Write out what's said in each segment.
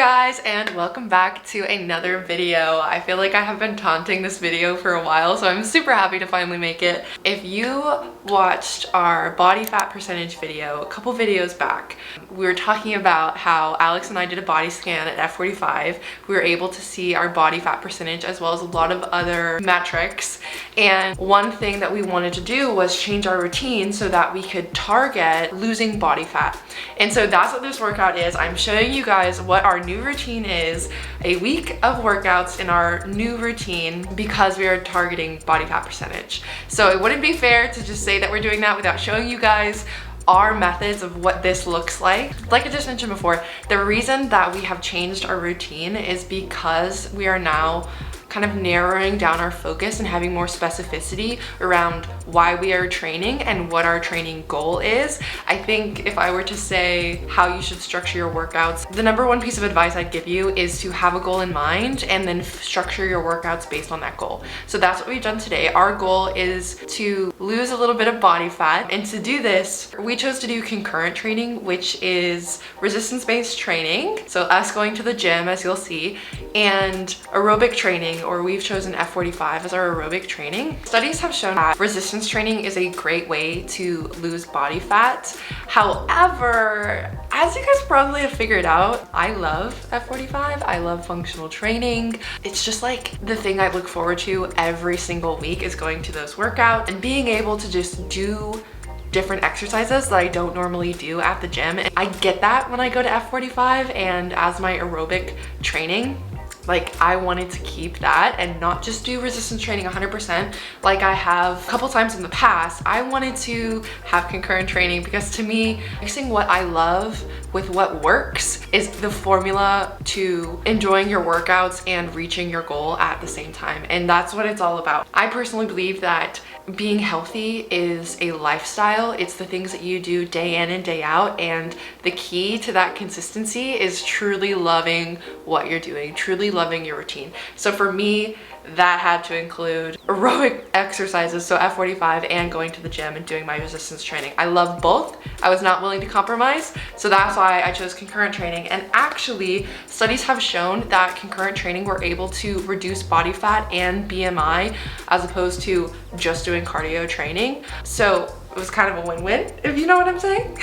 guys, and welcome back to another video. I feel like I have been taunting this video for a while, so I'm super happy to finally make it. If you watched our body fat percentage video a couple videos back, we were talking about how Alex and I did a body scan at F45. We were able to see our body fat percentage as well as a lot of other metrics, and one thing that we wanted to do was change our routine so that we could target losing body fat. And so that's what this workout is. I'm showing you guys what our new routine is, a week of workouts in our new routine because we are targeting body fat percentage. So it wouldn't be fair to just say that we're doing that without showing you guys our methods of what this looks like. Like I just mentioned before, the reason that we have changed our routine is because we are now kind of narrowing down our focus and having more specificity around why we are training and what our training goal is. I think if I were to say how you should structure your workouts, the number one piece of advice I'd give you is to have a goal in mind and then structure your workouts based on that goal. So that's what we've done today. Our goal is to lose a little bit of body fat, and to do this, we chose to do concurrent training, which is resistance-based training. So us going to the gym, as you'll see, and aerobic training, or we've chosen F45 as our aerobic training. Studies have shown that resistance training is a great way to lose body fat. However, as you guys probably have figured out, I love F45. I love functional training. It's just like the thing I look forward to every single week is going to those workouts and being able to just do different exercises that I don't normally do at the gym. And I get that when I go to F45, and as my aerobic training, like I wanted to keep that and not just do resistance training 100% like I have a couple times in the past. I wanted to have concurrent training because to me, mixing what I love with what works is the formula to enjoying your workouts and reaching your goal at the same time. And that's what it's all about. I personally believe that being healthy is a lifestyle. It's the things that you do day in and day out, and the key to that consistency is truly loving what you're doing, truly loving your routine. So for me, that had to include aerobic exercises, so F45, and going to the gym and doing my resistance training. I love both. I was not willing to compromise, so that's why I chose concurrent training. And actually, studies have shown that concurrent training we're able to reduce body fat and BMI as opposed to just doing cardio training. So it was kind of a win-win, if you know what I'm saying.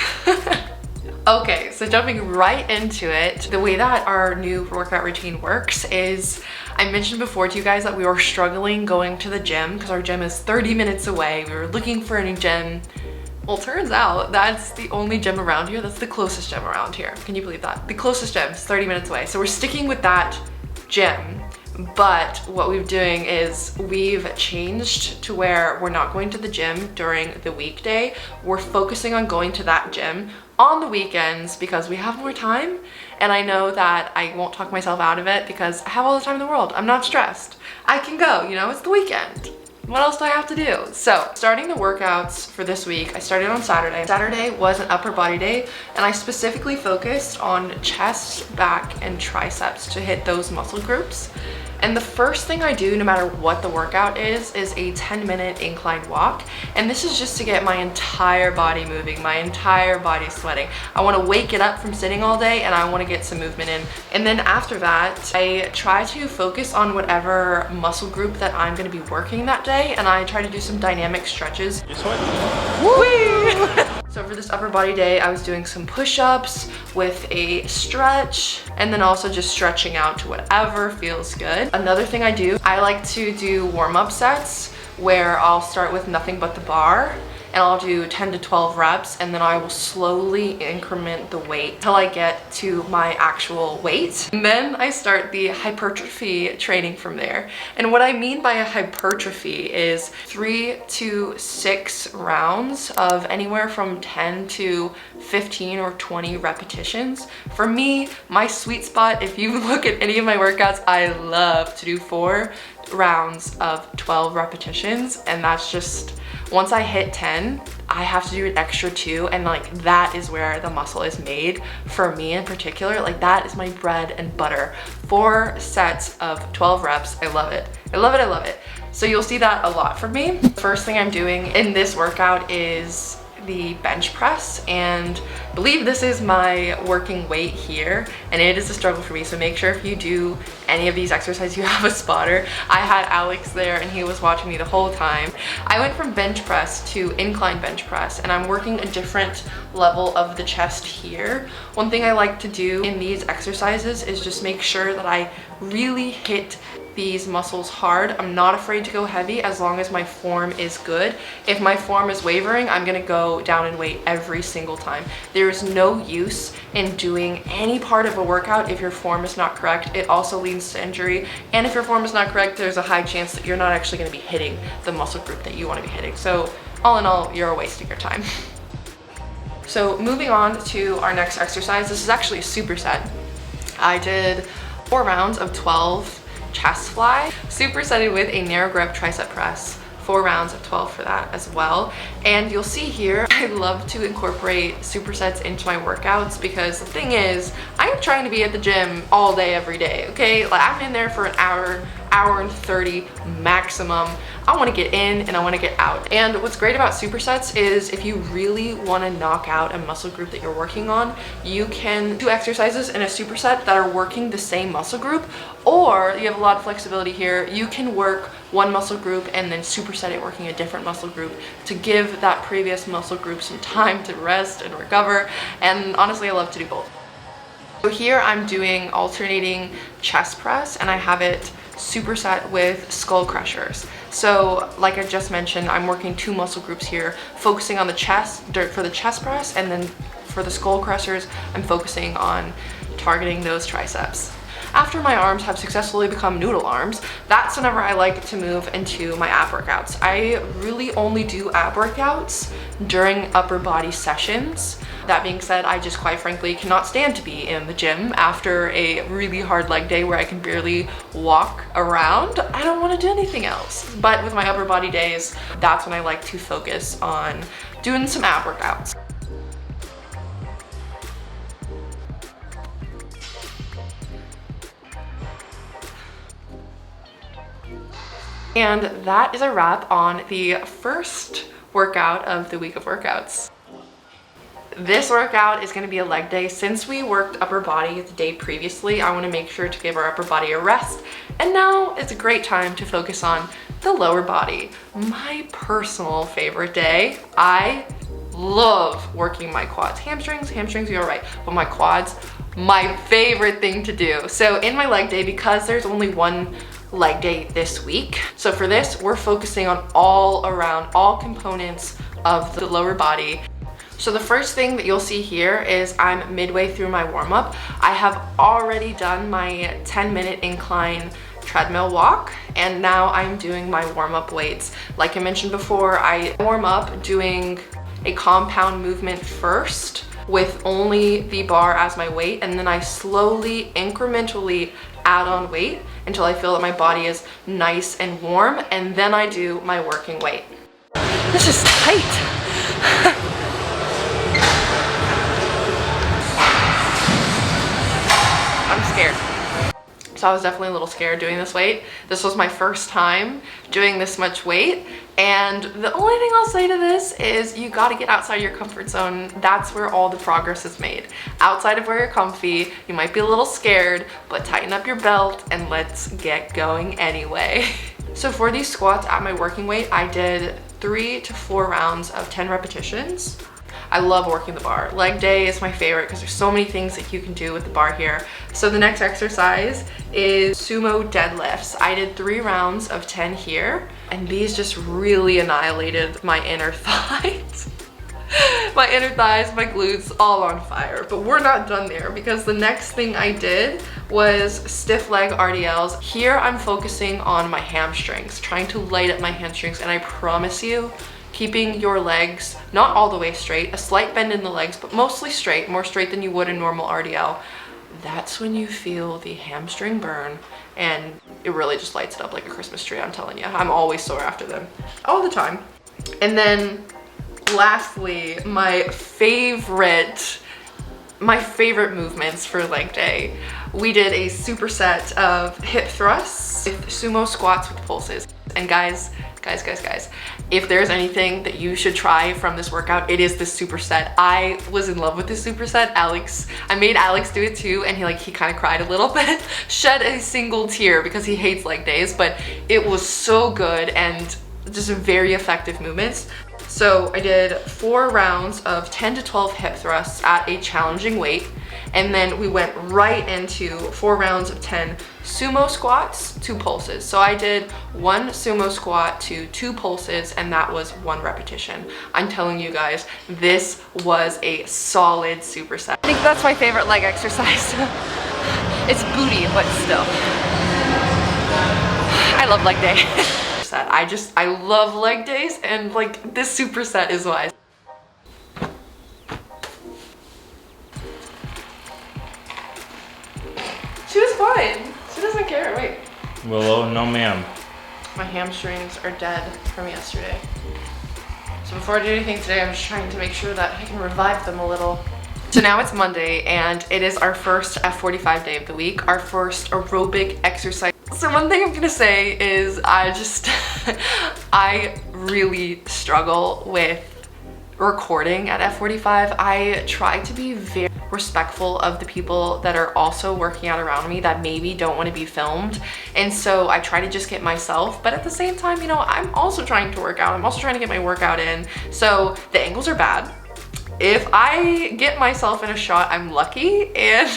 Okay, so jumping right into it, the way that our new workout routine works is, I mentioned before to you guys that we were struggling going to the gym because our gym is 30 minutes away. We were looking for a new gym. Well, turns out that's the only gym around here. That's the closest gym around here. Can you believe that? The closest gym is 30 minutes away. So we're sticking with that gym. But what we're doing is we've changed to where we're not going to the gym during the weekday. We're focusing on going to that gym on the weekends because we have more time, and I know that I won't talk myself out of it because I have all the time in the world. I'm not stressed. I can go, you know, it's the weekend. What else do I have to do? So starting the workouts for this week, I started on Saturday. Saturday was an upper body day, and I specifically focused on chest, back, and triceps to hit those muscle groups. And the first thing I do, no matter what the workout is a 10-minute incline walk. And this is just to get my entire body moving, my entire body sweating. I want to wake it up from sitting all day, and I want to get some movement in. And then after that, I try to focus on whatever muscle group that I'm going to be working that day, and I try to do some dynamic stretches. You're sweating. Woo! So for this upper body day, I was doing some push-ups with a stretch, and then also just stretching out to whatever feels good. Another thing I do, I like to do warm-up sets where I'll start with nothing but the bar, and I'll do 10 to 12 reps, and then I will slowly increment the weight till I get to my actual weight. And then I start the hypertrophy training from there. And what I mean by a hypertrophy is 3 to 6 rounds of anywhere from 10 to 15 or 20 repetitions. For me, my sweet spot, if you look at any of my workouts, I love to do 4 rounds of 12 repetitions, and that's just, once I hit 10, I have to do an extra 2, and like that is where the muscle is made for me in particular. Like that is my bread and butter. 4 sets of 12 reps. I love it. I love it. I love it. So you'll see that a lot from me. The first thing I'm doing in this workout is the bench press, and I believe this is my working weight here, and it is a struggle for me, so make sure if you do any of these exercises you have a spotter. I had Alex there and he was watching me the whole time. I went from bench press to incline bench press, and I'm working a different level of the chest here. One thing I like to do in these exercises is just make sure that I really hit these muscles hard. I'm not afraid to go heavy as long as my form is good. If my form is wavering, I'm gonna go down in weight every single time. There is no use in doing any part of a workout if your form is not correct. It also leads to injury, and if your form is not correct, there's a high chance that you're not actually gonna be hitting the muscle group that you wanna be hitting. So all in all, you're wasting your time. So moving on to our next exercise, this is actually a superset. I did 4 rounds of 12 chest fly, supersetted with a narrow grip tricep press. 4 rounds of 12 for that as well. And you'll see here, I love to incorporate supersets into my workouts because the thing is, I'm trying to be at the gym all day, every day, okay? Like, I'm in there for an hour and 30 maximum. I want to get in and I want to get out. And what's great about supersets is if you really want to knock out a muscle group that you're working on, you can do exercises in a superset that are working the same muscle group, or you have a lot of flexibility here. You can work one muscle group and then superset it working a different muscle group to give that previous muscle group some time to rest and recover. And honestly, I love to do both. So here I'm doing alternating chest press, and I have it superset with skull crushers. So like I just mentioned, I'm working 2 muscle groups here, focusing on the chest for the chest press, and then for the skull crushers, I'm focusing on targeting those triceps. After my arms have successfully become noodle arms, that's whenever I like to move into my ab workouts. I really only do ab workouts during upper body sessions. That being said, I just quite frankly cannot stand to be in the gym after a really hard leg day where I can barely walk around. I don't want to do anything else. But with my upper body days, that's when I like to focus on doing some ab workouts. And that is a wrap on the first workout of the week of workouts. This workout is going to be a leg day. Since we worked upper body the day previously, I want to make sure to give our upper body a rest. And now it's a great time to focus on the lower body. My personal favorite day. I love working my quads. Hamstrings, you're right. But my quads, my favorite thing to do. So in my leg day, because there's only one leg day this week, so for this, we're focusing on all around, all components of the lower body. So the first thing that you'll see here is I'm midway through my warm-up. I have already done my 10-minute incline treadmill walk, and now I'm doing my warm-up weights. Like I mentioned before, I warm up doing a compound movement first with only the bar as my weight, and then I slowly, incrementally add on weight until I feel that my body is nice and warm, and then I do my working weight. This is tight. I'm scared. So I was definitely a little scared doing this weight. This was my first time doing this much weight, and the only thing I'll say to this is you gotta get outside your comfort zone. That's where all the progress is made. Outside of where you're comfy, you might be a little scared, but tighten up your belt and let's get going anyway. So for these squats at my working weight, I did 3 to 4 rounds of 10 repetitions. I love working the bar. Leg day is my favorite because there's so many things that you can do with the bar here. So the next exercise is sumo deadlifts. I did 3 rounds of 10 here, and these just really annihilated my inner thighs. My inner thighs, my glutes, all on fire. But we're not done there, because the next thing I did was stiff leg RDLs. Here I'm focusing on my hamstrings, trying to light up my hamstrings, and I promise you, keeping your legs not all the way straight, a slight bend in the legs, but mostly straight, more straight than you would in normal RDL. That's when you feel the hamstring burn, and it really just lights it up like a Christmas tree, I'm telling you. I'm always sore after them, all the time. And then lastly, my favorite movements for leg day. We did a superset of hip thrusts with sumo squats with pulses. And guys, Guys, if there's anything that you should try from this workout, it is this superset. I was in love with this superset. I made Alex do it too, and he kind of cried a little bit, shed a single tear because he hates leg days, but it was so good and just very effective movements. So I did 4 rounds of 10 to 12 hip thrusts at a challenging weight, and then we went right into 4 rounds of 10 sumo squats, 2 pulses. So I did 1 sumo squat to 2 pulses, and that was 1 repetition. I'm telling you guys, this was a solid superset. I think that's my favorite leg exercise. It's booty, but still. I love leg day. I love leg days, and like this superset is why. She was fine. She doesn't care. Wait. Willow, no ma'am. My hamstrings are dead from yesterday. So before I do anything today, I'm just trying to make sure that I can revive them a little. So now it's Monday, and it is our first F45 day of the week, our first aerobic exercise. So one thing I'm gonna say is I really struggle with recording at F45. I try to be very respectful of the people that are also working out around me that maybe don't want to be filmed, and so I try to just get myself, but at the same time, you know, I'm also trying to work out. I'm also trying to get my workout in, so the angles are bad. If I get myself in a shot, I'm lucky, and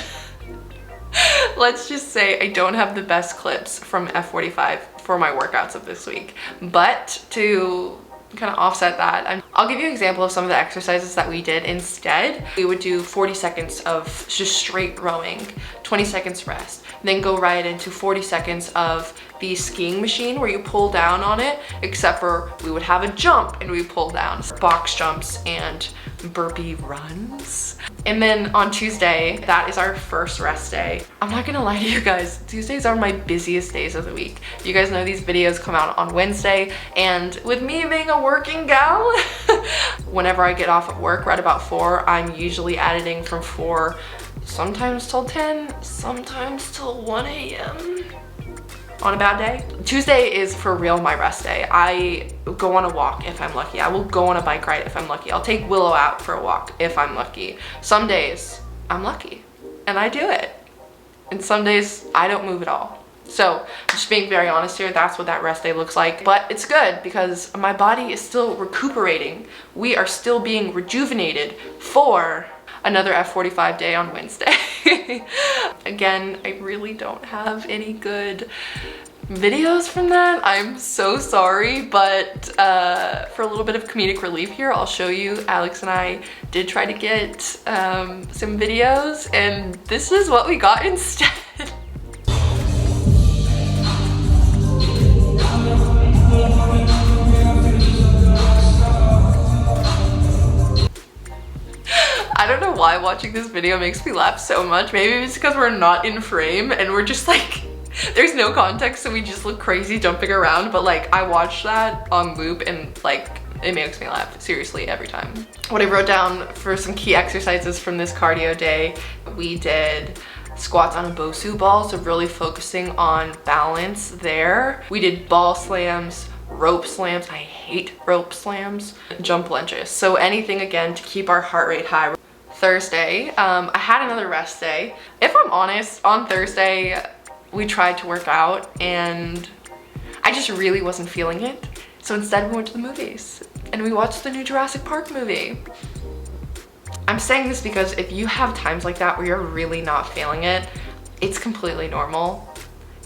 let's just say I don't have the best clips from F45 for my workouts of this week. But to kind of offset that, I'll give you an example of some of the exercises that we did instead. We would do 40 seconds of just straight rowing, 20 seconds rest, then go right into 40 seconds of the skiing machine where you pull down on it, except for we would have a jump and we pull down. Box jumps and burpee runs. And then on Tuesday, that is our first rest day. I'm not gonna lie to you guys, Tuesdays are my busiest days of the week. You guys know these videos come out on Wednesday, and with me being a working gal, whenever I get off at work right about 4, I'm usually editing from 4, sometimes till 10, sometimes till 1 a.m. on a bad day. Tuesday is for real my rest day. I go on a walk if I'm lucky. I will go on a bike ride if I'm lucky. I'll take Willow out for a walk if I'm lucky. Some days I'm lucky and I do it. And some days I don't move at all. So just being very honest here, that's what that rest day looks like. But it's good because my body is still recuperating. We are still being rejuvenated for another F45 day on Wednesday. Again, I really don't have any good videos from that. I'm so sorry, but for a little bit of comedic relief here, I'll show you. Alex and I did try to get some videos, and this is what we got instead. I don't know why watching this video makes me laugh so much. Maybe it's because we're not in frame and we're just like, there's no context, so we just look crazy jumping around. But like, I watched that on loop and like, it makes me laugh seriously every time. What I wrote down for some key exercises from this cardio day, we did squats on a bosu ball, so really focusing on balance there. We did ball slams, rope slams. I hate rope slams. Jump lunges. So anything again to keep our heart rate high. Thursday, I had another rest day. If I'm honest, on Thursday, we tried to work out and I just really wasn't feeling it. So instead we went to the movies and we watched the new Jurassic Park movie. I'm saying this because if you have times like that where you're really not feeling it, it's completely normal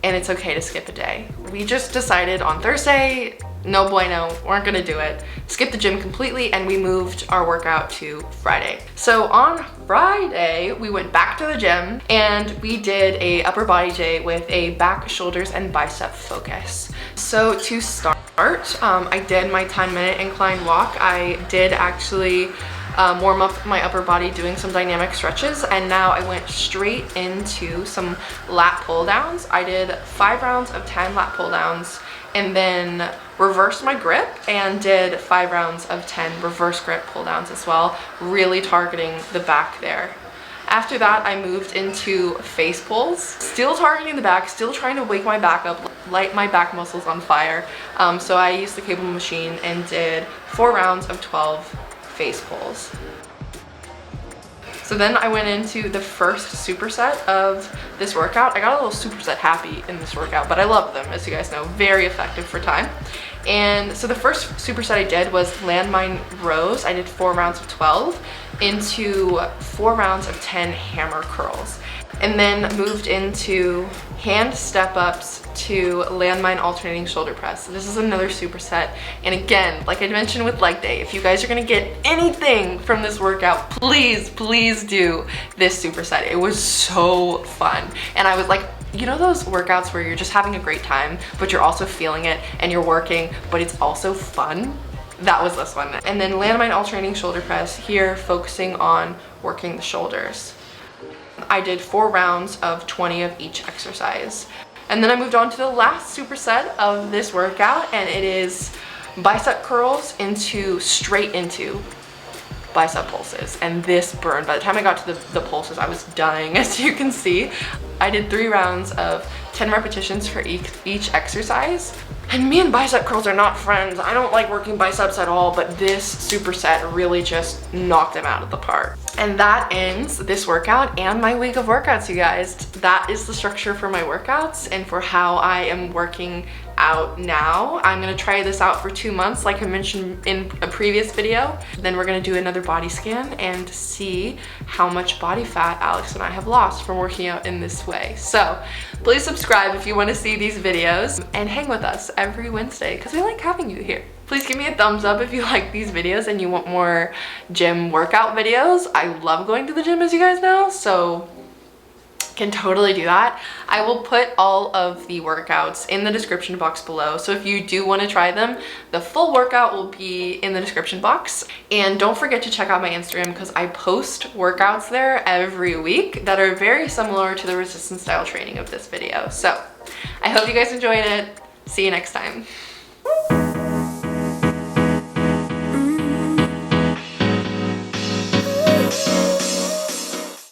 and it's okay to skip a day. We just decided on Thursday, no bueno, weren't gonna do it. Skipped the gym completely and we moved our workout to Friday. So on Friday, we went back to the gym and we did a upper body day with a back, shoulders, and bicep focus. So to start, I did my 10-minute incline walk. I did actually warm up my upper body doing some dynamic stretches, and now I went straight into some lat pull downs. I did 5 rounds of 10 lat pull downs and then reversed my grip and did 5 rounds of 10 reverse grip pull downs as well, really targeting the back there. After that, I moved into face pulls, still targeting the back, still trying to wake my back up. light my back muscles on fire. So I used the cable machine and did 4 rounds of 12 face pulls. So then I went into the first superset of this workout. I got a little superset happy in this workout, but I love them, as you guys know, very effective for time. And so the first superset I did was landmine rows. I did 4 rounds of 12 into 4 rounds of 10 hammer curls. And then moved into hand step-ups to landmine alternating shoulder press. This is another superset. And again, like I mentioned with leg day, if you guys are gonna get anything from this workout, please, please do this superset. It was so fun. And I was like, you know those workouts where you're just having a great time, but you're also feeling it and you're working, but it's also fun? That was this one. And then landmine alternating shoulder press, here focusing on working the shoulders. I did 4 rounds of 20 of each exercise. And then I moved on to the last superset of this workout, and it is bicep curls straight into bicep pulses. And this burned. By the time I got to the pulses, I was dying, as you can see. I did 3 rounds of 10 repetitions for each exercise. And me and bicep curls are not friends. I don't like working biceps at all, but this superset really just knocked them out of the park. And that ends this workout and my week of workouts, you guys. That is the structure for my workouts and for how I am working out now. I'm gonna try this out for 2 months, like I mentioned in a previous video. Then we're gonna do another body scan and see how much body fat Alex and I have lost from working out in this way. So please subscribe if you wanna see these videos and hang with us every Wednesday because we like having you here. Please give me a thumbs up if you like these videos and you want more gym workout videos. I love going to the gym, as you guys know, so can totally do that. I will put all of the workouts in the description box below. So if you do want to try them, the full workout will be in the description box. And don't forget to check out my Instagram because I post workouts there every week that are very similar to the resistance style training of this video. So I hope you guys enjoyed it. See you next time.